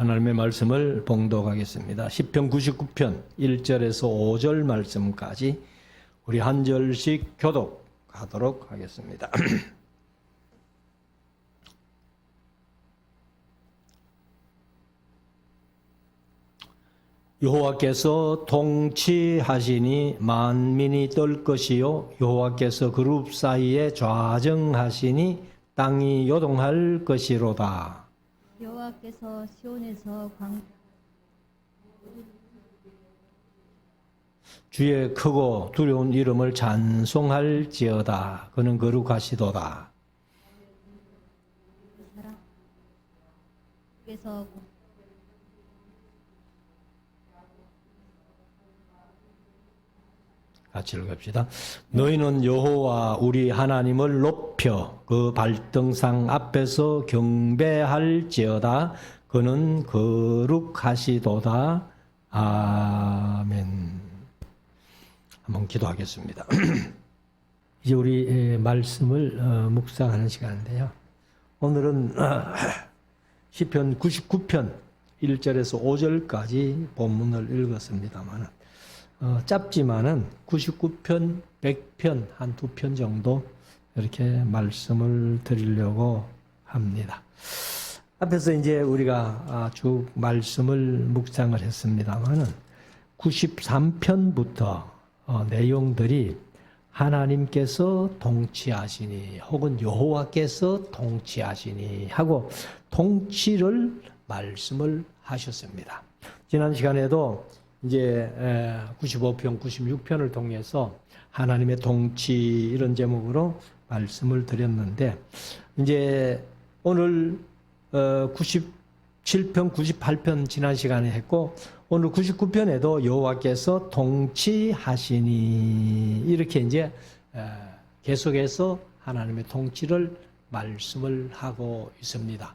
하나님의 말씀을 봉독하겠습니다. 시편 99편 1절에서 5절 말씀까지 우리 한 절씩 교독하도록 하겠습니다. 여호와께서 통치하시니 만민이 떨 것이요 여호와께서 그룹 사이에 좌정하시니 땅이 요동할 것이로다. 여호와께서 시온에서 주의 크고 두려운 이름을 찬송할지어다. 그는 거룩하시도다. 광에서 같이 읽읍시다. 너희는 여호와 우리 하나님을 높여 그 발등상 앞에서 경배할지어다. 그는 거룩하시도다. 아멘. 한번 기도하겠습니다. 이제 우리 말씀을 묵상하는 시간인데요. 오늘은 시편 99편 1절에서 5절까지 본문을 읽었습니다만 짧지만은 99편, 100편, 한 두 편 정도 이렇게 말씀을 드리려고 합니다. 앞에서 이제 우리가 쭉 말씀을 묵상을 했습니다만은 93편부터 내용들이 하나님께서 통치하시니 혹은 여호와께서 통치하시니 하고 통치를 말씀을 하셨습니다. 지난 시간에도 이제 95편, 96편을 통해서 하나님의 통치 이런 제목으로 말씀을 드렸는데 이제 오늘 97편, 98편 지난 시간에 했고 오늘 99편에도 여호와께서 통치하시니 이렇게 이제 계속해서 하나님의 통치를 말씀을 하고 있습니다.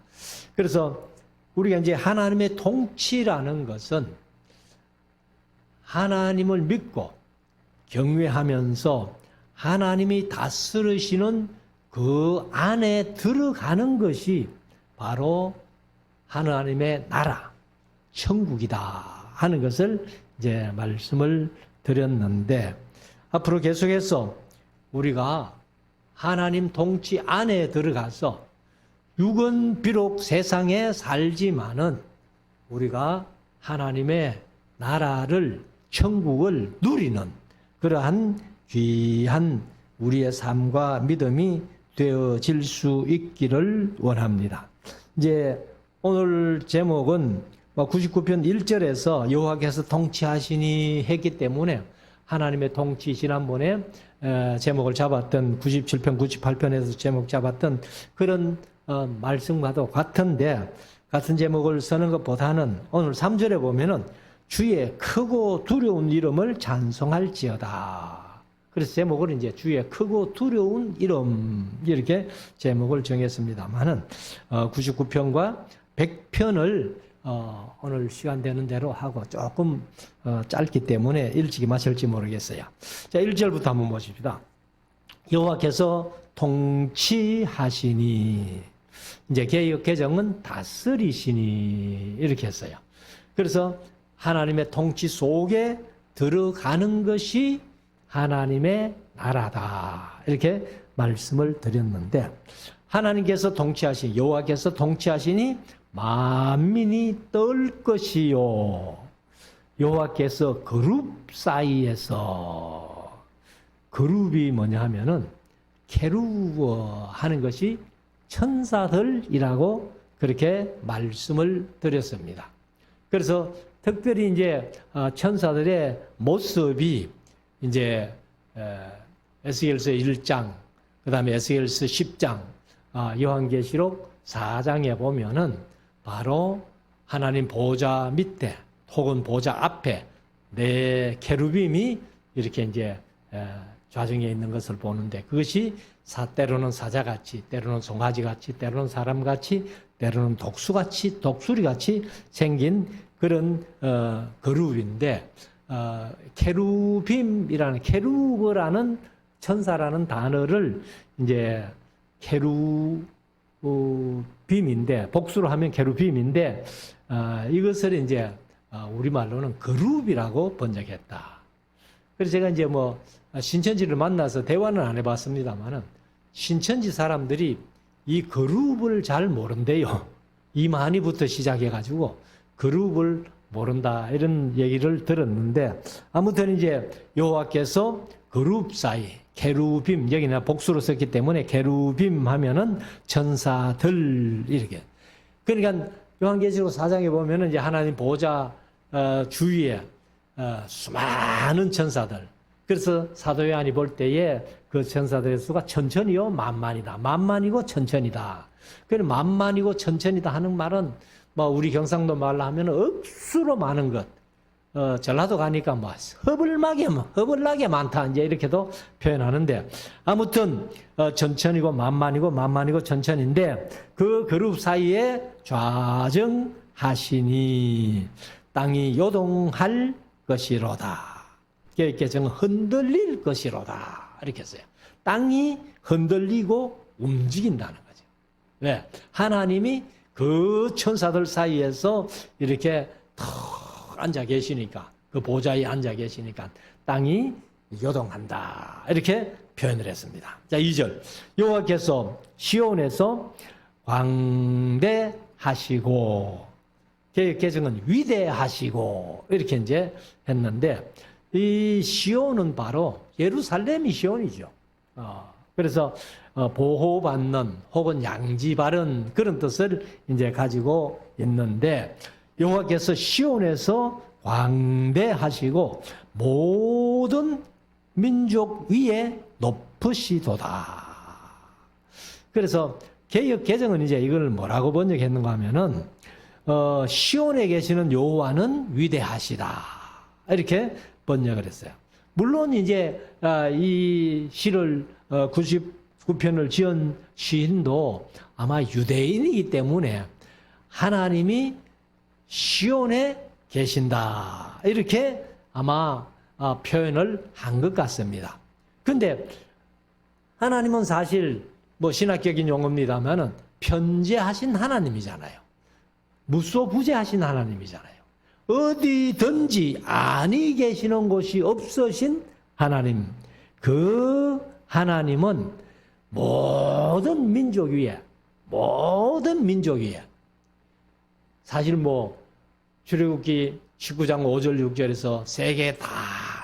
그래서 우리가 이제 하나님의 통치라는 것은 하나님을 믿고 경외하면서 하나님이 다스리시는 그 안에 들어가는 것이 바로 하나님의 나라, 천국이다 하는 것을 이제 말씀을 드렸는데 앞으로 계속해서 우리가 하나님 통치 안에 들어가서 육은 비록 세상에 살지만은 우리가 하나님의 나라를 천국을 누리는 그러한 귀한 우리의 삶과 믿음이 되어질 수 있기를 원합니다. 이제 오늘 제목은 99편 1절에서 여호와께서 통치하시니 했기 때문에 하나님의 통치 지난번에 제목을 잡았던 97편, 98편에서 제목 잡았던 그런 말씀과도 같은데 같은 제목을 쓰는 것보다는 오늘 3절에 보면은 주의 크고 두려운 이름을 찬송할지어다. 그래서 제목을 이제 주의 크고 두려운 이름 이렇게 제목을 정했습니다만은 99편과 100편을 오늘 시간 되는 대로 하고 조금 짧기 때문에 일찍이 마칠지 모르겠어요. 자, 1절부터 한번 보십시다. 여호와께서 통치하시니 이제 개역 개정은 다스리시니 이렇게 했어요. 그래서 하나님의 통치 속에 들어가는 것이 하나님의 나라다 이렇게 말씀을 드렸는데 하나님께서 통치하시니 여호와께서 통치하시니 만민이 떨 것이요 여호와께서 그룹 사이에서 그룹이 뭐냐 하면은 케루브 하는 것이 천사들이라고 그렇게 말씀을 드렸습니다. 그래서 특별히 이제 천사들의 모습이 이제 에스겔서 1장, 그 다음에 에스겔서 10장, 요한계시록 4장에 보면은 바로 하나님 보좌 밑에 혹은 보좌 앞에 네 케루빔이 이렇게 이제 좌정에 있는 것을 보는데 그것이 때로는 사자같이, 때로는 송아지같이, 때로는 사람같이, 때로는 독수리같이 생긴 그런 그룹인데 케루빔이라는 케루브라는 천사라는 단어를 이제 케루빔 빔인데, 복수로 하면 게루빔인데, 이것을 이제 우리말로는 그룹이라고 번역했다. 그래서 제가 이제 뭐 신천지를 만나서 대화는 안 해봤습니다만은 신천지 사람들이 이 그룹을 잘 모른대요. 이만희부터 시작해가지고 그룹을 모른다 이런 얘기를 들었는데, 아무튼 이제 여호와께서 그룹 사이 게루빔, 여기는 복수로 썼기 때문에 게루빔 하면은 천사들 이렇게. 그러니까 요한계시록 4장에 보면은 이제 하나님 보좌 주위에 수많은 천사들. 그래서 사도 요한이 볼 때에 그 천사들의 수가 천천히요 만만이다. 만만이고 천천이다. 그래 만만이고 천천이다 하는 말은 뭐 우리 경상도 말로 하면 억수로 많은 것. 전라도 가니까 뭐 허벌나게 많다 이제 이렇게도 표현하는데, 아무튼 천천이고 만만이고 천천인데 그 그룹 사이에 좌정하시니 땅이 요동할 것이로다. 이렇게 정 흔들릴 것이로다 이렇게 했어요. 땅이 흔들리고 움직인다는 거죠. 왜? 하나님이 그 천사들 사이에서 이렇게 턱 앉아 계시니까, 그 보좌에 앉아 계시니까 땅이 요동한다 이렇게 표현을 했습니다. 자, 2절 여호와께서 시온에서 광대하시고, 개정은 위대하시고 이렇게 이제 했는데, 이 시온은 바로 예루살렘이 시온이죠. 그래서 보호받는 혹은 양지바른 그런 뜻을 이제 가지고 있는데, 여호와께서 시온에서 광대하시고 모든 민족 위에 높으시도다. 그래서 개역 개정은 이제 이걸 뭐라고 번역했는가 하면은 시온에 계시는 여호와는 위대하시다 이렇게 번역을 했어요. 물론 이제 이 시를 99편을 지은 시인도 아마 유대인이기 때문에 하나님이 시온에 계신다 이렇게 아마 표현을 한 것 같습니다. 근데 하나님은 사실 뭐 신학적인 용어입니다만은 편재하신 하나님이잖아요. 무소부재하신 하나님이잖아요. 어디든지 아니 계시는 곳이 없으신 하나님. 그 하나님은 모든 민족 위에 사실 뭐 출애굽기 19장 5절 6절에서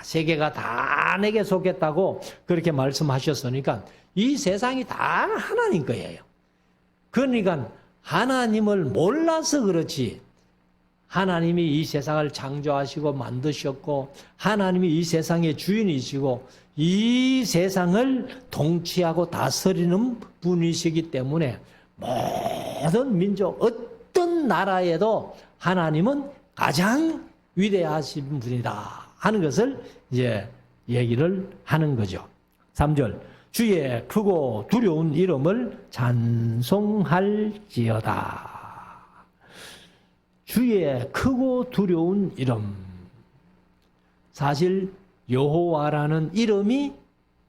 세계가 다 내게 속했다고 그렇게 말씀하셨으니까 이 세상이 다 하나님 거예요. 그러니까 하나님을 몰라서 그렇지, 하나님이 이 세상을 창조하시고 만드셨고 하나님이 이 세상의 주인이시고 이 세상을 통치하고 다스리는 분이시기 때문에 모든 민족 어떤 나라에도 하나님은 가장 위대하신 분이다 하는 것을 이제 얘기를 하는 거죠. 3절 주의 크고 두려운 이름을 찬송할지어다. 주의 크고 두려운 이름. 사실 여호와라는 이름이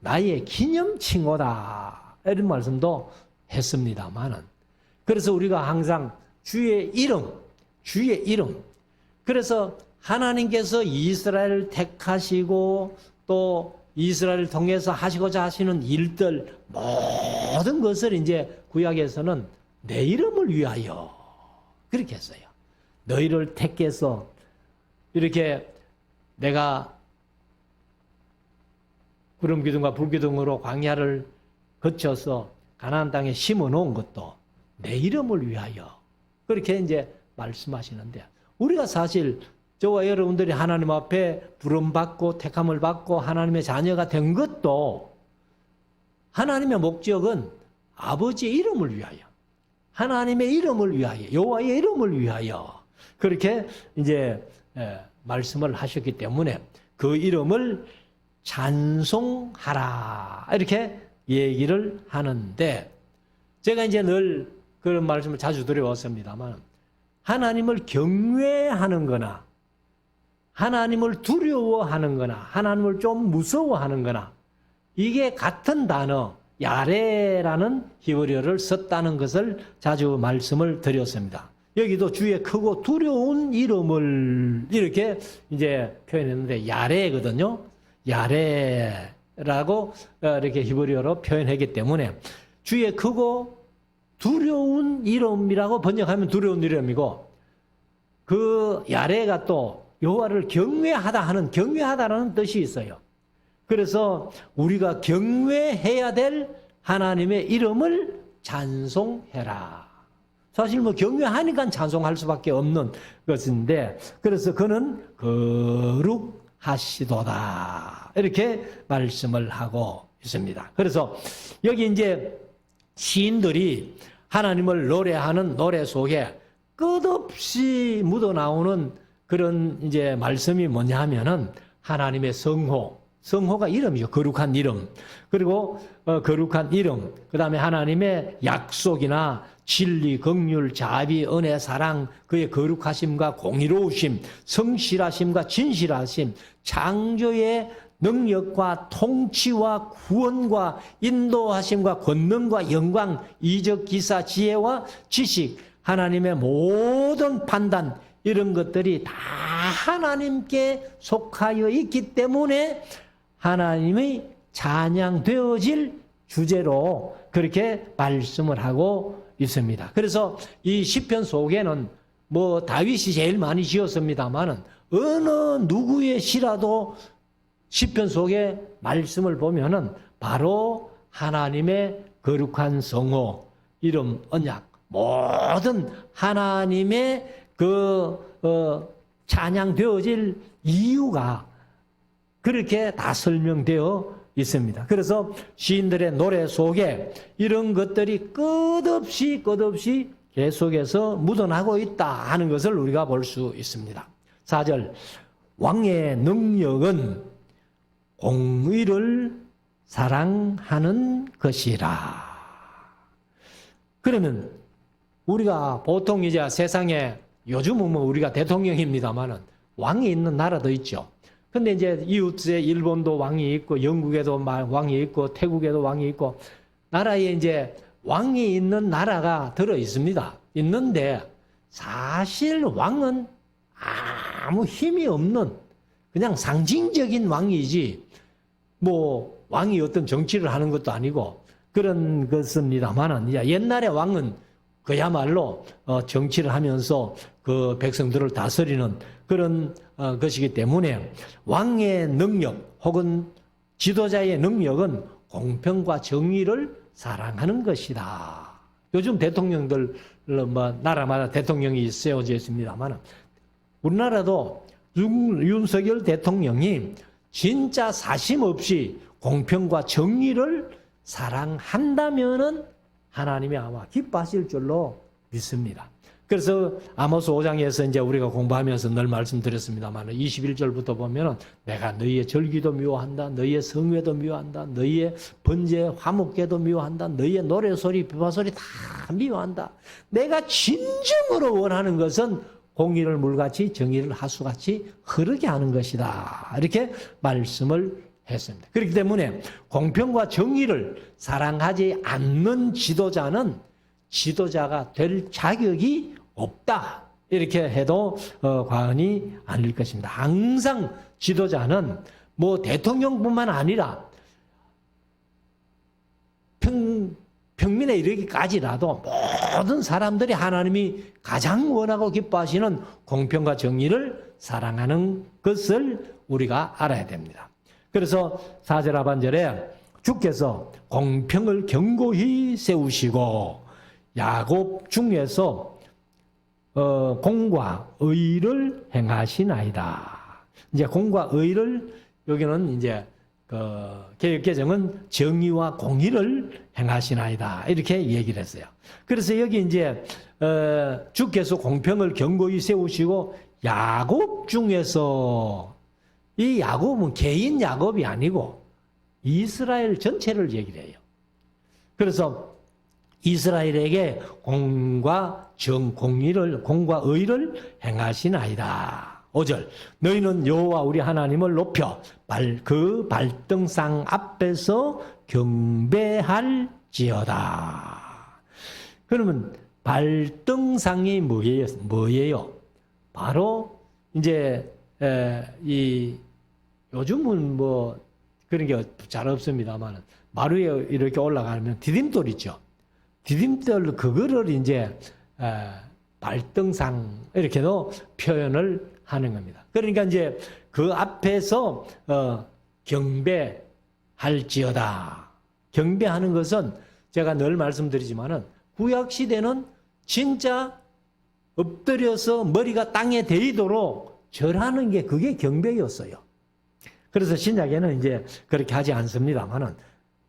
나의 기념칭호다 이런 말씀도 했습니다만은, 그래서 우리가 항상 주의 이름 그래서 하나님께서 이스라엘을 택하시고 또 이스라엘을 통해서 하시고자 하시는 일들 모든 것을 이제 구약에서는 내 이름을 위하여 그렇게 했어요. 너희를 택해서 이렇게 내가 구름 기둥과 불 기둥으로 광야를 거쳐서 가나안 땅에 심어 놓은 것도 내 이름을 위하여 그렇게 이제 말씀하시는데, 우리가 사실 저와 여러분들이 하나님 앞에 부름받고 택함을 받고 하나님의 자녀가 된 것도 하나님의 목적은 아버지의 이름을 위하여, 하나님의 이름을 위하여, 여호와의 이름을 위하여 그렇게 이제 말씀을 하셨기 때문에 그 이름을 찬송하라 이렇게 얘기를 하는데, 제가 이제 늘 그런 말씀을 자주 드려왔습니다만, 하나님을 경외하는 거나 하나님을 두려워하는 거나 하나님을 좀 무서워하는 거나 이게 같은 단어, 야레라는 히브리어를 썼다는 것을 자주 말씀을 드렸습니다. 여기도 주의 크고 두려운 이름을 이렇게 이제 표현했는데 야레거든요. 야레라고 이렇게 히브리어로 표현했기 때문에 주의 크고 두려운 이름이라고 번역하면 두려운 이름이고 그 야레가 또 여호와를 경외하다 하는 경외하다라는 뜻이 있어요. 그래서 우리가 경외해야 될 하나님의 이름을 찬송해라. 사실 뭐 경외하니까 찬송할 수밖에 없는 것인데 그래서 그는 거룩하시도다 이렇게 말씀을 하고 있습니다. 그래서 여기 이제 시인들이 하나님을 노래하는 노래 속에 끝없이 묻어나오는 그런 이제 말씀이 뭐냐 하면은 하나님의 성호가 이름이죠. 거룩한 이름. 그리고 거룩한 이름. 그 다음에 하나님의 약속이나 진리, 긍휼, 자비, 은혜, 사랑, 그의 거룩하심과 공의로우심, 성실하심과 진실하심, 창조의 능력과 통치와 구원과 인도하심과 권능과 영광, 이적, 기사, 지혜와 지식, 하나님의 모든 판단, 이런 것들이 다 하나님께 속하여 있기 때문에 하나님의 찬양되어질 주제로 그렇게 말씀을 하고 있습니다. 그래서 이 시편 속에는 뭐 다윗이 제일 많이 지었습니다만은 어느 누구의 시라도 시편 속에 말씀을 보면은 바로 하나님의 거룩한 성호, 이름, 언약, 모든 하나님의 찬양되어질 이유가 그렇게 다 설명되어 있습니다. 그래서 시인들의 노래 속에 이런 것들이 끝없이 계속해서 묻어나고 있다 하는 것을 우리가 볼 수 있습니다. 4절, 왕의 능력은 공의를 사랑하는 것이라. 그러면 우리가 보통 이제 세상에 요즘은 뭐 우리가 대통령입니다만은 왕이 있는 나라도 있죠. 근데 이제 이웃에 일본도 왕이 있고 영국에도 왕이 있고 태국에도 왕이 있고 나라에 이제 왕이 있는 나라가 들어 있습니다. 있는데 사실 왕은 아무 힘이 없는 그냥 상징적인 왕이지 뭐 왕이 어떤 정치를 하는 것도 아니고 그런 것입니다만은 옛날에 왕은 그야말로 정치를 하면서 그 백성들을 다스리는 그런 것이기 때문에 왕의 능력 혹은 지도자의 능력은 공평과 정의를 사랑하는 것이다. 요즘 대통령들 뭐 나라마다 대통령이 세워져 있습니다만 우리나라도 윤석열 대통령이 진짜 사심 없이 공평과 정의를 사랑한다면은 하나님이 아마 기뻐하실 줄로 믿습니다. 그래서 아모스 5장에서 이제 우리가 공부하면서 늘 말씀드렸습니다만 21절부터 보면은 내가 너희의 절기도 미워한다. 너희의 성회도 미워한다. 너희의 번제 화목제도 미워한다. 너희의 노래소리 비바소리 다 미워한다. 내가 진정으로 원하는 것은 공의를 물같이 정의를 하수같이 흐르게 하는 것이다. 이렇게 말씀을 했습니다. 그렇기 때문에 공평과 정의를 사랑하지 않는 지도자는 지도자가 될 자격이 없다. 이렇게 해도 과언이 아닐 것입니다. 항상 지도자는 뭐 대통령뿐만 아니라 평민에 이르기까지라도 모든 사람들이 하나님이 가장 원하고 기뻐하시는 공평과 정의를 사랑하는 것을 우리가 알아야 됩니다. 그래서 4절 하반절에 주께서 공평을 견고히 세우시고 야곱 중에서 공과 의를 행하시나이다. 이제 공과 의를 여기는 이제 개역개정은 정의와 공의를 행하시나이다. 이렇게 얘기를 했어요. 그래서 여기 이제 주께서 공평을 견고히 세우시고 야곱 중에서 이 야곱은 개인 야곱이 아니고 이스라엘 전체를 얘기를 해요. 그래서 이스라엘에게 공과 의를 행하시나이다. 5절, 너희는 여호와 우리 하나님을 높여 그 발등상 앞에서 경배할지어다. 그러면 발등상이 뭐예요? 바로 이제 요즘은 뭐 그런 게 잘 없습니다만 마루에 이렇게 올라가면 디딤돌 있죠. 디딤돌 그거를 이제 발등상 이렇게도 표현을 하는 겁니다. 그러니까 이제 그 앞에서 경배할지어다. 경배하는 것은 제가 늘 말씀드리지만은 구약 시대는 진짜 엎드려서 머리가 땅에 대이도록 절하는 게 그게 경배였어요. 그래서 신약에는 이제 그렇게 하지 않습니다만은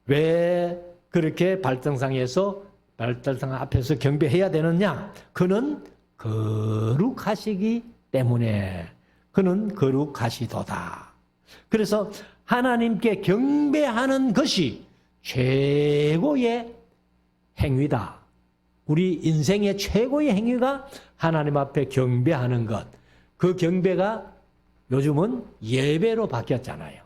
왜 그렇게 발등상 앞에서 경배해야 되느냐? 그는 거룩하시기 때문에 그는 거룩하시도다. 그래서 하나님께 경배하는 것이 최고의 행위다. 우리 인생의 최고의 행위가 하나님 앞에 경배하는 것. 그 경배가 요즘은 예배로 바뀌었잖아요.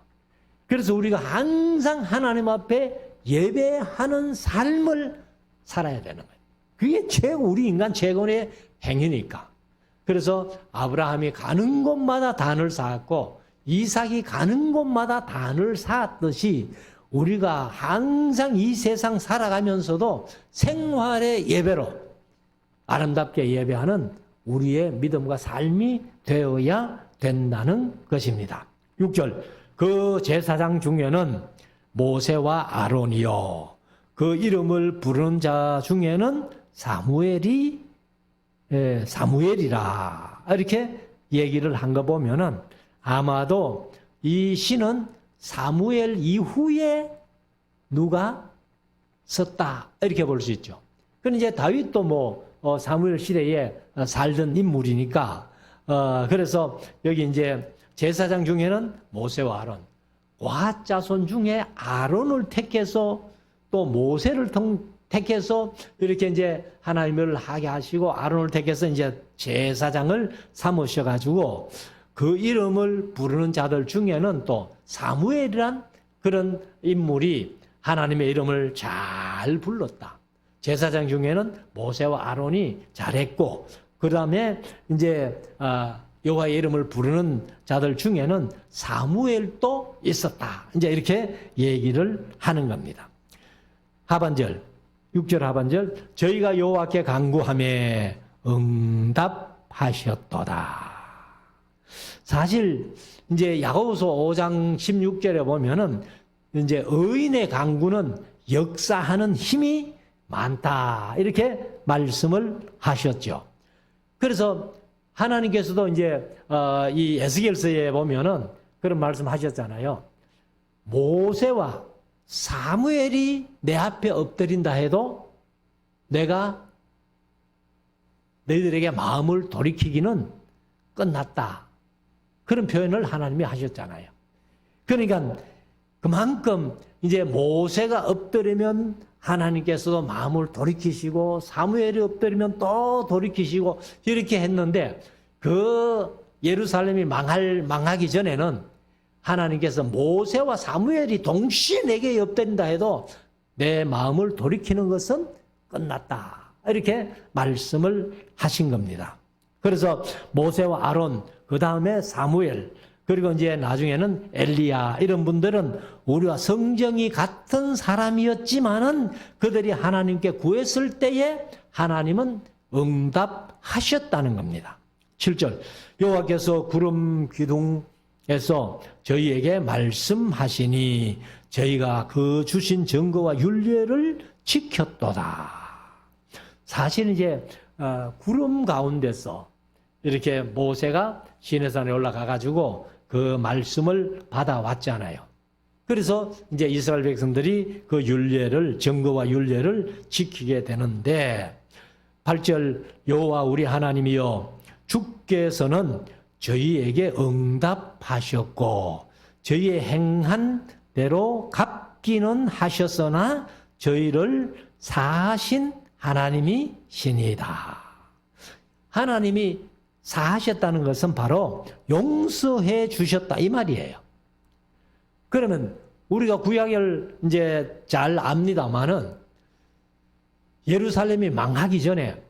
그래서 우리가 항상 하나님 앞에 예배하는 삶을 살아야 되는 거예요. 그게 우리 인간 최고의 행위니까. 그래서 아브라함이 가는 곳마다 단을 쌓았고 이삭이 가는 곳마다 단을 쌓았듯이 우리가 항상 이 세상 살아가면서도 생활의 예배로 아름답게 예배하는 우리의 믿음과 삶이 되어야 된다는 것입니다. 6절 그 제사장 중에는 모세와 아론이요 그 이름을 부르는 자 중에는 사무엘이라 이렇게 얘기를 한 거 보면은 아마도 이 시는 사무엘 이후에 누가 썼다 이렇게 볼 수 있죠. 그런데 이제 다윗도 뭐 사무엘 시대에 살던 인물이니까 그래서 여기 이제 제사장 중에는 모세와 아론, 꽍 자손 중에 아론을 택해서 또 모세를 택해서 이렇게 이제 하나님을 하게 하시고 아론을 택해서 이제 제사장을 삼으셔가지고 그 이름을 부르는 자들 중에는 또 사무엘이란 그런 인물이 하나님의 이름을 잘 불렀다. 제사장 중에는 모세와 아론이 잘했고, 그 다음에 이제 여호와의 이름을 부르는 자들 중에는 사무엘도 있었다. 이제 이렇게 얘기를 하는 겁니다. 하반절, 6절 하반절, 저희가 여호와께 간구하매 응답하셨도다. 사실 이제 야고보서 5장 16절에 보면은 이제 의인의 간구는 역사하는 힘이 많다 이렇게 말씀을 하셨죠. 그래서 하나님께서도 이제 이 에스겔서에 보면은 그런 말씀하셨잖아요. 모세와 사무엘이 내 앞에 엎드린다 해도 내가 너희들에게 마음을 돌이키기는 끝났다. 그런 표현을 하나님이 하셨잖아요. 그러니까 그만큼 이제 모세가 엎드리면 하나님께서도 마음을 돌이키시고 사무엘이 엎드리면 또 돌이키시고 이렇게 했는데 그 예루살렘이 망하기 전에는 하나님께서 모세와 사무엘이 동시에 내게 엎드린다 해도 내 마음을 돌이키는 것은 끝났다. 이렇게 말씀을 하신 겁니다. 그래서 모세와 아론, 그 다음에 사무엘, 그리고 이제 나중에는 엘리야 이런 분들은 우리와 성정이 같은 사람이었지만은 그들이 하나님께 구했을 때에 하나님은 응답하셨다는 겁니다. 7절 여호와께서 구름 기둥에서 저희에게 말씀하시니 저희가 그 주신 증거와 율례를 지켰도다. 사실 이제 구름 가운데서 이렇게 모세가 시내산에 올라가 가지고 그 말씀을 받아왔잖아요. 그래서 이제 이스라엘 백성들이 그 증거와 율례를 지키게 되는데 8절 여호와 우리 하나님이여 주께서는 저희에게 응답하셨고 저희의 행한 대로 갚기는 하셨으나 저희를 사하신 하나님이 신이다. 하나님이 사하셨다는 것은 바로 용서해 주셨다 이 말이에요. 그러면 우리가 구약을 이제 잘 압니다만은 예루살렘이 망하기 전에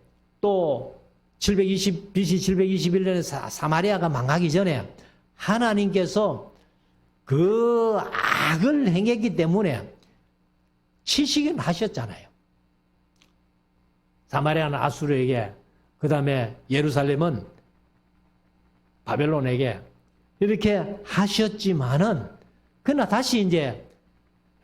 또 BC 721년에 사마리아가 망하기 전에 하나님께서 그 악을 행했기 때문에 치시긴 하셨잖아요. 사마리아는 아수르에게, 그 다음에 예루살렘은 바벨론에게 이렇게 하셨지만은, 그러나 다시 이제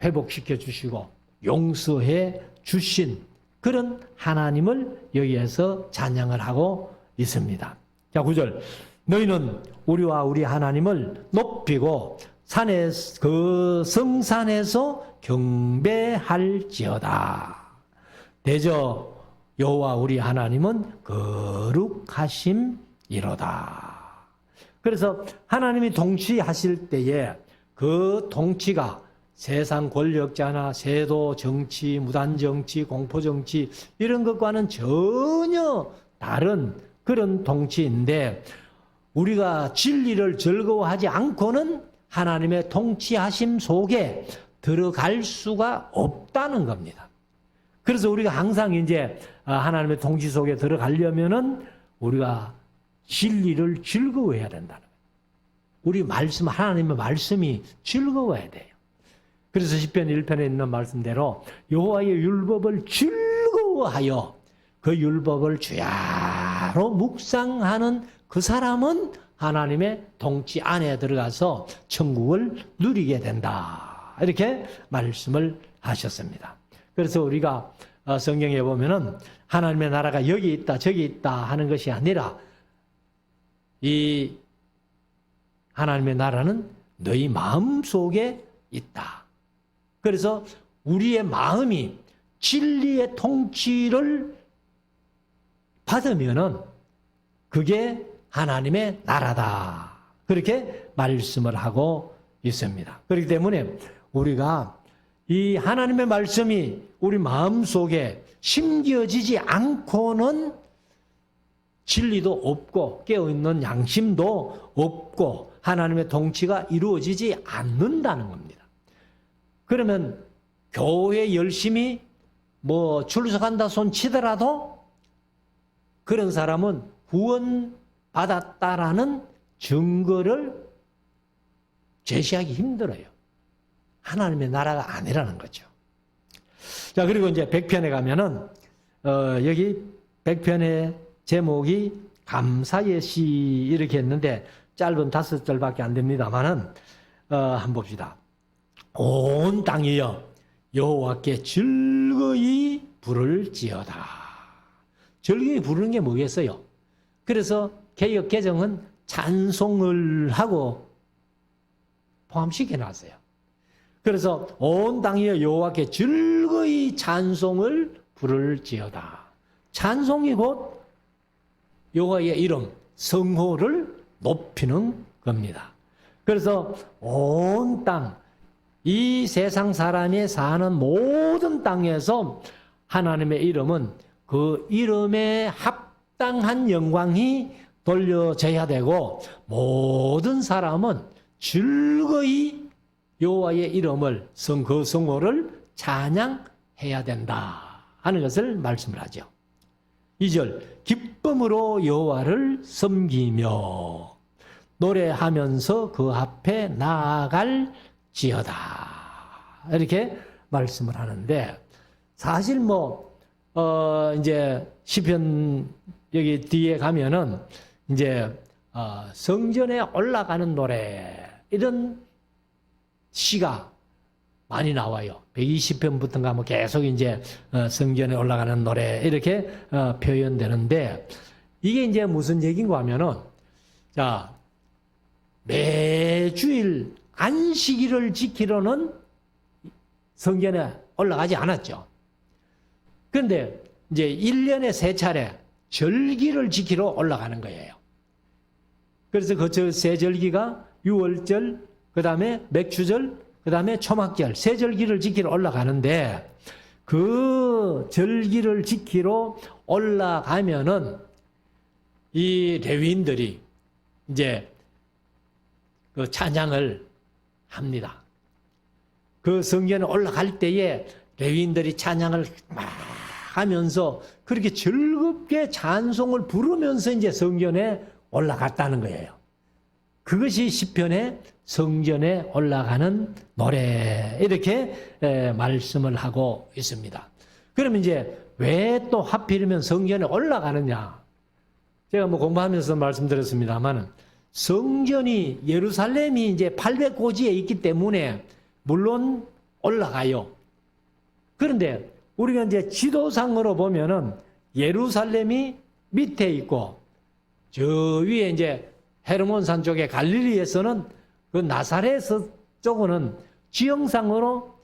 회복시켜 주시고 용서해 주신 그런 하나님을 여기에서 찬양을 하고 있습니다. 자, 9절. 너희는 우리와 우리 하나님을 높이고 그 성산에서 경배할지어다. 대저 여호와 우리 하나님은 거룩하심이로다. 그래서 하나님이 통치하실 때에 그 통치가 세상 권력자나 세도 정치, 무단 정치, 공포 정치 이런 것과는 전혀 다른 그런 통치인데, 우리가 진리를 즐거워하지 않고는 하나님의 통치하심 속에 들어갈 수가 없다는 겁니다. 그래서 우리가 항상 이제 하나님의 통치 속에 들어가려면은 우리가 진리를 즐거워해야 된다는 거예요. 우리 말씀, 하나님의 말씀이 즐거워야 돼요. 그래서 시편 1편에 있는 말씀대로 여호와의 율법을 즐거워하여 그 율법을 주야로 묵상하는 그 사람은 하나님의 통치 안에 들어가서 천국을 누리게 된다. 이렇게 말씀을 하셨습니다. 그래서 우리가 성경에 보면은 하나님의 나라가 여기 있다 저기 있다 하는 것이 아니라, 이 하나님의 나라는 너희 마음속에 있다. 그래서 우리의 마음이 진리의 통치를 받으면은 그게 하나님의 나라다. 그렇게 말씀을 하고 있습니다. 그렇기 때문에 우리가 이 하나님의 말씀이 우리 마음속에 심겨지지 않고는 진리도 없고 깨어있는 양심도 없고 하나님의 통치가 이루어지지 않는다는 겁니다. 그러면 교회 열심히 출석한다 손 치더라도 그런 사람은 구원받았다라는 증거를 제시하기 힘들어요. 하나님의 나라가 아니라는 거죠. 자, 그리고 이제 100편에 가면은 여기 100편의 제목이 감사의 시 이렇게 했는데 짧은 5절밖에 안 됩니다만은 한번 봅시다. 온 땅이여 여호와께 즐거이 부를지어다. 즐거이 부르는 게 뭐겠어요? 그래서 개역 개정은 찬송을 하고 포함시켜 놨어요. 그래서 온 땅이여 여호와께 즐거이 찬송을 부를지어다. 찬송이 곧 여호와의 이름, 성호를 높이는 겁니다. 그래서 온 땅, 이 세상 사람이 사는 모든 땅에서 하나님의 이름은 그 이름에 합당한 영광이 돌려져야 되고, 모든 사람은 즐거이 여호와의 이름을, 그 성호를 찬양해야 된다 하는 것을 말씀을 하죠. 2절, 기쁨으로 여호와를 섬기며 노래하면서 그 앞에 나아갈지어다. 이렇게 말씀을 하는데, 사실 이제 시편 여기 뒤에 가면은 이제 성전에 올라가는 노래 이런 시가 많이 나와요. 120편부터인가 계속 이제 성전에 올라가는 노래 이렇게 표현되는데, 이게 이제 무슨 얘기인가 하면은, 자, 매주일 안식일을 지키러는 성전에 올라가지 않았죠. 그런데 이제 1년에 3차례 절기를 지키러 올라가는 거예요. 그래서 그 세 절기가 유월절, 그 다음에 맥주절, 그 다음에 초막절, 세 절기를 지키러 올라가는데, 그 절기를 지키러 올라가면은 이 레위인들이 이제 그 찬양을 합니다. 그 성전에 올라갈 때에 레위인들이 찬양을 막 하면서 그렇게 즐겁게 찬송을 부르면서 이제 성전에 올라갔다는 거예요. 그것이 시편의 성전에 올라가는 노래 이렇게 말씀을 하고 있습니다. 그러면 이제 왜 또 하필이면 성전에 올라가느냐? 제가 뭐 공부하면서 말씀드렸습니다만은 성전이 예루살렘이 이제 800고지에 있기 때문에 물론 올라가요. 그런데 우리가 이제 지도상으로 보면은 예루살렘이 밑에 있고 저 위에 이제 헤르몬산 쪽에 갈릴리에서는 그 나사렛 쪽은 지형상으로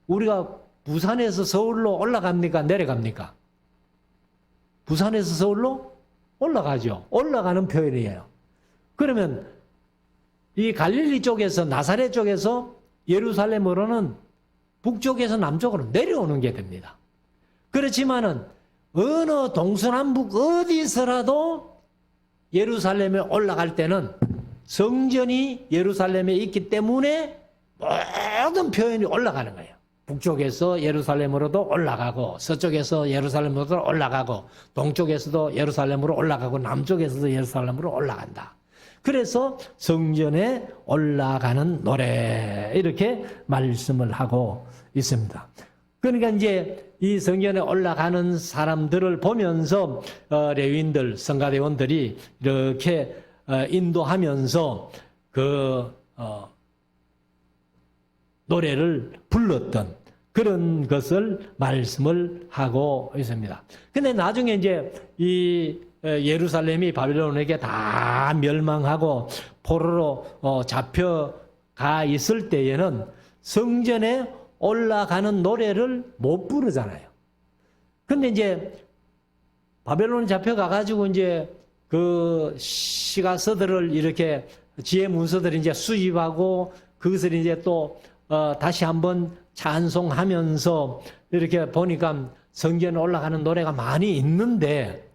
우리가 부산에서 서울로 올라갑니까? 내려갑니까? 부산에서 서울로 올라가죠. 올라가는 표현이에요. 그러면 이 갈릴리 쪽에서 나사렛 쪽에서 예루살렘으로는 북쪽에서 남쪽으로 내려오는 게 됩니다. 그렇지만은 어느 동서남북 어디서라도 예루살렘에 올라갈 때는 성전이 예루살렘에 있기 때문에 모든 표현이 올라가는 거예요. 북쪽에서 예루살렘으로도 올라가고 서쪽에서 예루살렘으로도 올라가고 동쪽에서도 예루살렘으로 올라가고 남쪽에서도 예루살렘으로 올라간다. 그래서 성전에 올라가는 노래 이렇게 말씀을 하고 있습니다. 그러니까 이제 이 성전에 올라가는 사람들을 보면서 레위인들, 성가대원들이 이렇게 인도하면서 그 노래를 불렀던 그런 것을 말씀을 하고 있습니다. 근데 나중에 이제 이 예루살렘이 바벨론에게 다 멸망하고 포로로 잡혀가 있을 때에는 성전에 올라가는 노래를 못 부르잖아요. 근데 이제 바벨론에 잡혀가가지고 이제 그 시가서들을 이렇게 지혜 문서들을 이제 수집하고 그것을 이제 또 다시 한번 찬송하면서 이렇게 보니까 성전에 올라가는 노래가 많이 있는데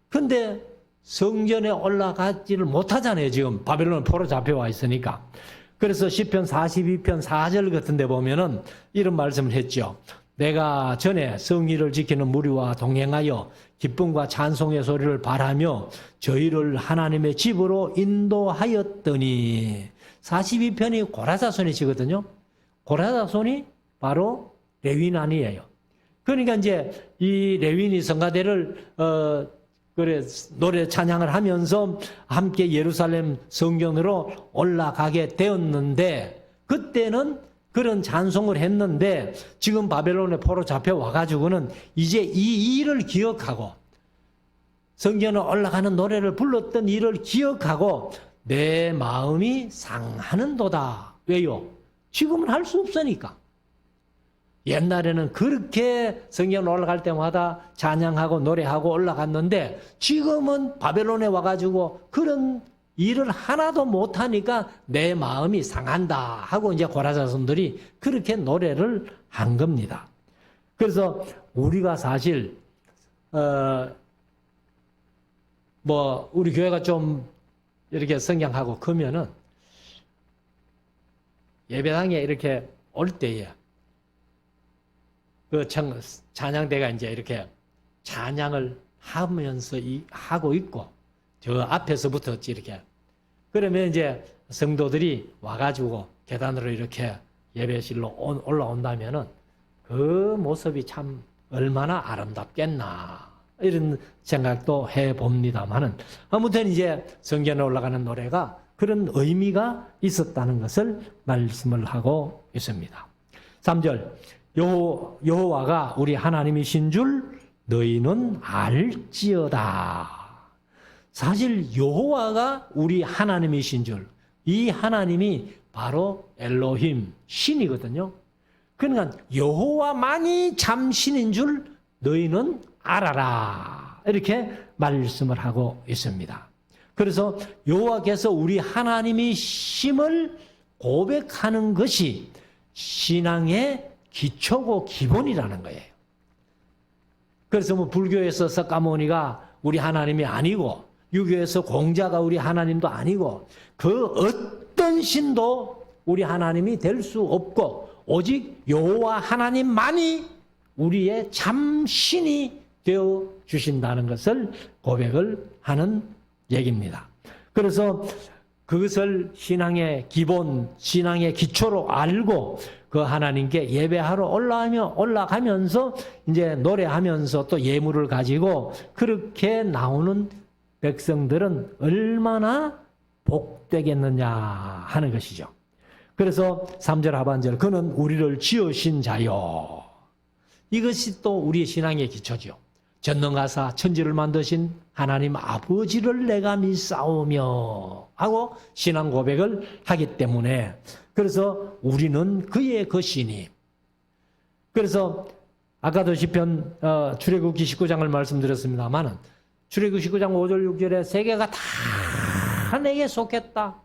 근데 성전에 올라가지를 못하잖아요. 지금 바벨론 포로 잡혀와 있으니까. 그래서 시편 42편 4절 같은 데 보면은 이런 말씀을 했죠. 내가 전에 성의를 지키는 무리와 동행하여 기쁨과 찬송의 소리를 바라며 저희를 하나님의 집으로 인도하였더니 42편이 고라자손이시거든요. 고라자손이 바로 레위인 아니에요. 그러니까 이제 이 레위인이 성가대를 그래 노래 찬양을 하면서 함께 예루살렘 성전으로 올라가게 되었는데 그때는 그런 찬송을 했는데 지금 바벨론에 포로 잡혀와 가지고는 이제 이 일을 기억하고 성전에 올라가는 노래를 불렀던 일을 기억하고 내 마음이 상하는도다. 왜요? 지금은 할 수 없으니까. 옛날에는 그렇게 성전 올라갈 때마다 찬양하고 노래하고 올라갔는데 지금은 바벨론에 와가지고 그런 일을 하나도 못하니까 내 마음이 상한다 하고 이제 고라자손들이 그렇게 노래를 한 겁니다. 그래서 우리가 사실 뭐 우리 교회가 좀 이렇게 성장하고 크면은 예배당에 이렇게 올 때에 그 찬양대가 이제 이렇게 찬양을 하면서 하고 있고 저 앞에서부터 이렇게 그러면 이제 성도들이 와가지고 계단으로 이렇게 예배실로 올라온다면은 그 모습이 참 얼마나 아름답겠나 이런 생각도 해봅니다만은 아무튼 이제 성전에 올라가는 노래가 그런 의미가 있었다는 것을 말씀을 하고 있습니다. 3절 여호와가 우리 하나님이신 줄 너희는 알지어다. 사실 여호와가 우리 하나님이신 줄, 이 하나님이 바로 엘로힘 신이거든요. 그러니까 여호와만이 참 신인 줄 너희는 알아라 이렇게 말씀을 하고 있습니다. 그래서 여호와께서 우리 하나님이심을 고백하는 것이 신앙의 기초고 기본이라는 거예요. 그래서 뭐 불교에서 석가모니가 우리 하나님이 아니고 유교에서 공자가 우리 하나님도 아니고 그 어떤 신도 우리 하나님이 될 수 없고 오직 여호와 하나님만이 우리의 참 신이 되어 주신다는 것을 고백을 하는 얘기입니다. 그래서 그것을 신앙의 기본, 신앙의 기초로 알고 그 하나님께 예배하러 올라가면서 이제 노래하면서 또 예물을 가지고 그렇게 나오는 백성들은 얼마나 복되겠느냐 하는 것이죠. 그래서 3절 하반절, 그는 우리를 지으신 자요. 이것이 또 우리의 신앙의 기초죠. 전능하사 천지를 만드신 하나님 아버지를 내가 믿사오며 하고 신앙 고백을 하기 때문에, 그래서 우리는 그의 것이니. 그래서 아까도 시편 출애굽기 19장을 말씀드렸습니다마는 출애굽기 19장 5절 6절에 세계가 다 내게 속했다.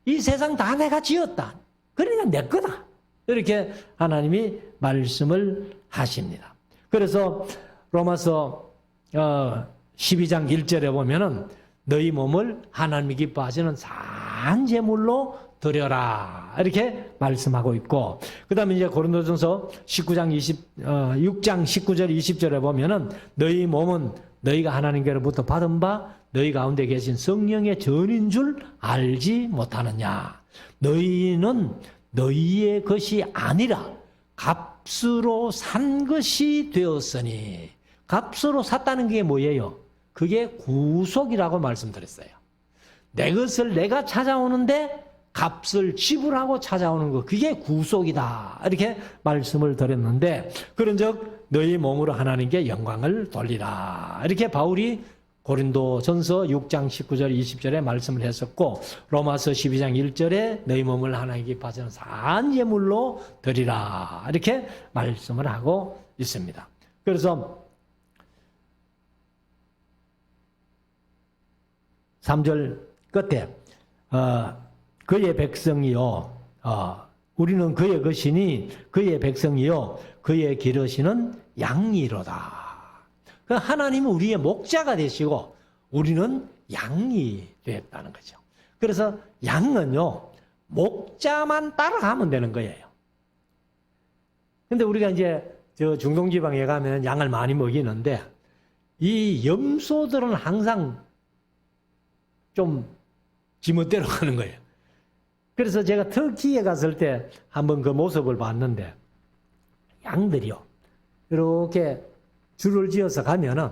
이 세상 다 내가 지었다. 그러니까 내 거다. 이렇게 하나님이 말씀을 하십니다. 그래서 로마서 12장 1절에 보면은 너희 몸을 하나님이 기뻐하시는 산 제물로 드려라. 이렇게 말씀하고 있고, 그 다음에 이제 고린도전서 6장 19절 20절에 보면은 너희 몸은 너희가 하나님께로부터 받은 바 너희 가운데 계신 성령의 전인 줄 알지 못하느냐. 너희는 너희의 것이 아니라 값으로 산 것이 되었으니. 값으로 샀다는 게 뭐예요? 그게 구속이라고 말씀드렸어요. 내 것을 내가 찾아오는데 값을 지불하고 찾아오는 것, 그게 구속이다. 이렇게 말씀을 드렸는데, 그런즉 너희 몸으로 하나님께 영광을 돌리라. 이렇게 바울이 고린도전서 6장 19절 20절에 말씀을 했었고, 로마서 12장 1절에 너희 몸을 하나님께 바치는 산 예물로 드리라. 이렇게 말씀을 하고 있습니다. 그래서 3절 끝에 그의 백성이요, 우리는 그의 것이니 그의 백성이요 그의 기르시는 양이로다. 하나님은 우리의 목자가 되시고 우리는 양이 되었다는 거죠. 그래서 양은요 목자만 따라가면 되는 거예요. 근데 우리가 이제 저 중동지방에 가면 양을 많이 먹이는데 이 염소들은 항상 좀 지멋대로 가는 거예요. 그래서 제가 터키에 갔을 때 한번 그 모습을 봤는데, 양들이요 이렇게 줄을 지어서 가면은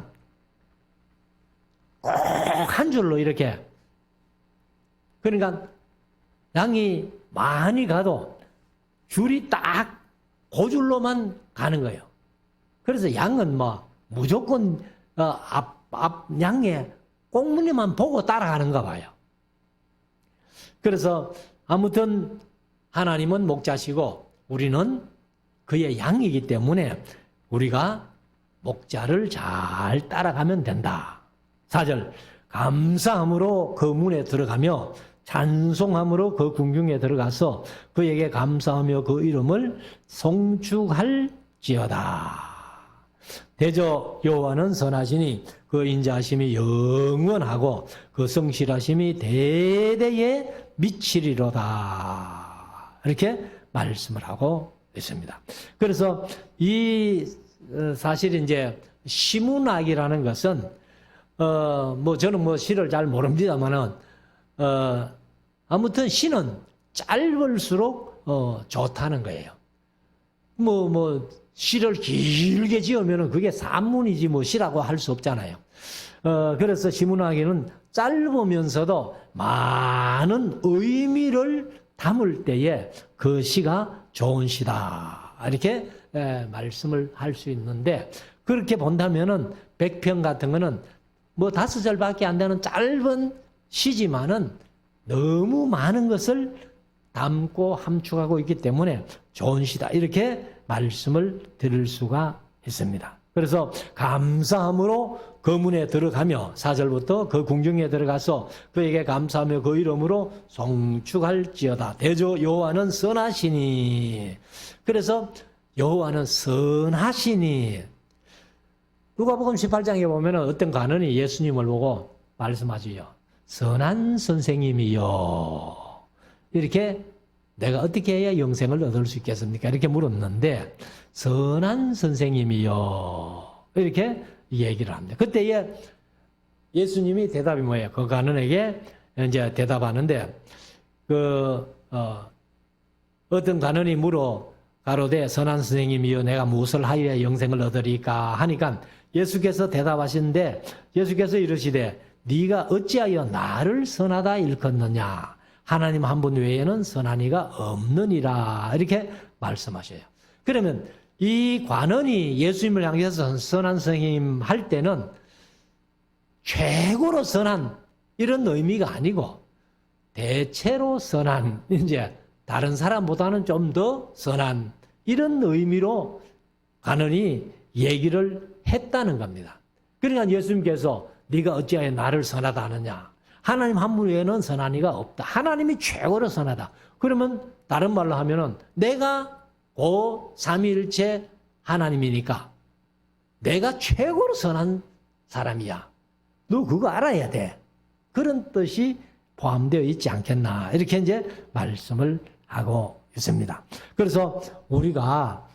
꼭 한 줄로 이렇게, 그러니까 양이 많이 가도 줄이 딱 그 줄로만 가는 거예요. 그래서 양은 뭐 무조건 앞 양의 꽁무니만 보고 따라가는가 봐요. 그래서 아무튼 하나님은 목자시고 우리는 그의 양이기 때문에 우리가 목자를 잘 따라가면 된다. 4절, 감사함으로 그 문에 들어가며 찬송함으로 그 궁중에 들어가서 그에게 감사하며 그 이름을 송축할지어다. 대저 여호와는 선하시니 그 인자하심이 영원하고 그 성실하심이 대대에 미치리로다. 이렇게 말씀을 하고 있습니다. 그래서 이 사실 이제 시문학이라는 것은 뭐 저는 뭐 시를 잘 모릅니다만은 아무튼 시는 짧을수록 좋다는 거예요. 뭐 시를 길게 지으면은 그게 산문이지 뭐 시라고 할 수 없잖아요. 그래서 시문학에는 짧으면서도 많은 의미를 담을 때에 그 시가 좋은 시다. 이렇게 말씀을 할 수 있는데, 그렇게 본다면은 백평 같은 거는 뭐 5절밖에 안 되는 짧은 시지만은 너무 많은 것을 담고 함축하고 있기 때문에 좋은 시다. 이렇게 말씀을 드릴 수가 있습니다. 그래서 감사함으로 그 문에 들어가며 4절부터 그 궁중에 들어가서 그에게 감사하며 그 이름으로 송축할지어다. 대저 여호와는 선하시니. 그래서 여호와는 선하시니. 누가복음 18장에 보면 어떤 관원이 예수님을 보고 말씀하지요. 선한 선생님이요. 이렇게 내가 어떻게 해야 영생을 얻을 수 있겠습니까? 이렇게 물었는데 선한 선생님이요 이렇게 얘기를 합니다. 그때에 예수님이 대답이 뭐예요? 그 간원에게 이제 대답하는데 어떤 간원이 물어 가로되 선한 선생님이여 내가 무엇을 하여야 영생을 얻으리까 하니까 예수께서 대답하시는데 예수께서 이르시되 네가 어찌하여 나를 선하다 일컫느냐 하나님 한 분 외에는 선한 이가 없느니라 이렇게 말씀하셔요. 그러면 이 관원이 예수님을 향해서 선한 선생님 할 때는 최고로 선한 이런 의미가 아니고 대체로 선한 이제 다른 사람보다는 좀 더 선한 이런 의미로 관원이 얘기를 했다는 겁니다. 그러니까 예수님께서 네가 어찌하여 나를 선하다 하느냐 하나님 한 분 외에는 선한 이가 없다. 하나님이 최고로 선하다. 그러면 다른 말로 하면은 내가 고 삼위일체 하나님이니까 내가 최고로 선한 사람이야. 너 그거 알아야 돼. 그런 뜻이 포함되어 있지 않겠나. 이렇게 이제 말씀을 하고 있습니다. 그래서 우리가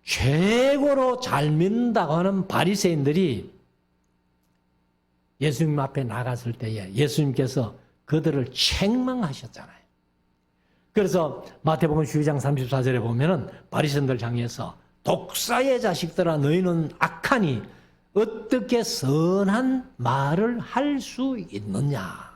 최고로 잘 믿는다고 하는 바리새인들이 예수님 앞에 나갔을 때에 예수님께서 그들을 책망하셨잖아요. 그래서 마태복음 12장 34절에 보면은 바리새인들 향해서 독사의 자식들아 너희는 악하니 어떻게 선한 말을 할 수 있느냐.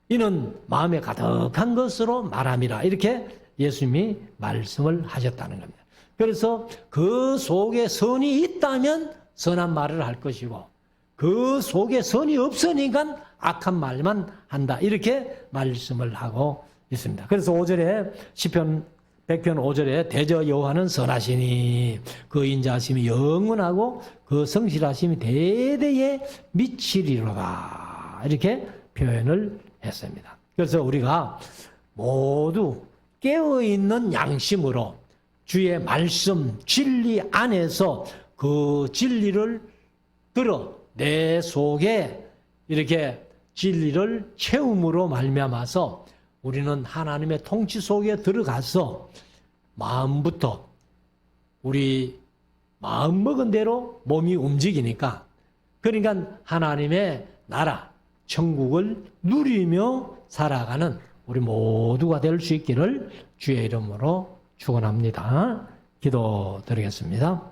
이는 마음에 가득한 것으로 말함이라. 이렇게 예수님이 말씀을 하셨다는 겁니다. 그래서 그 속에 선이 있다면 선한 말을 할 것이고 그 속에 선이 없으니까 악한 말만 한다. 이렇게 말씀을 하고 있습니다. 그래서 5절에 시편 100편 5절에 대저 여호와는 선하시니 그 인자하심이 영원하고 그 성실하심이 대대에 미치리로다. 이렇게 표현을 했습니다. 그래서 우리가 모두 깨어있는 양심으로 주의 말씀, 진리 안에서 그 진리를 들어 내 속에 이렇게 진리를 채움으로 말미암아서 우리는 하나님의 통치 속에 들어가서 마음부터 우리 마음 먹은 대로 몸이 움직이니까 그러니까 하나님의 나라, 천국을 누리며 살아가는 우리 모두가 될 수 있기를 주의 이름으로 축원합니다. 기도드리겠습니다.